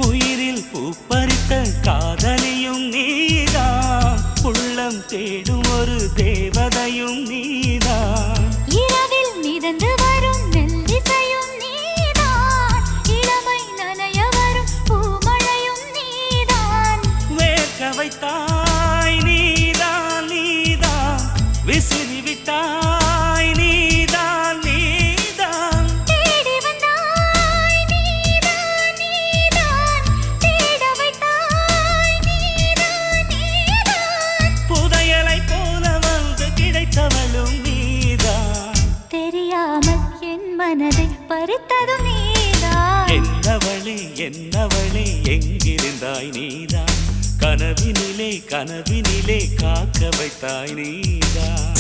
உயிரில் பூப்பறித்த காதலியும் நீதான், உள்ளம் தேடும் ஒரு தேவதையும் நீதான். இரவில் மிதந்து வரும் மெல்லிசையும் நீதான், இளமை நனைய வரும் பூமழையும் நீதான். வேர்க்க வைத்தாய் நீதான் நீதான், விசிறி விட்டாய் நீதான் நீதான். தேடி வந்தாய் நீதான் நீதான், தேட வைத்தாய் நீதான் நீதான். புதையலை போல வந்து கிடைத்தவளும் நீதான். தெரியாமல் என் மனதை பறித்ததும் நீதான். என்னவளே என்னவளே எங்கிருந்தாய் நீதான், கனவினிலே கனவினிலே காக்க வைத்தாய் நீதான்.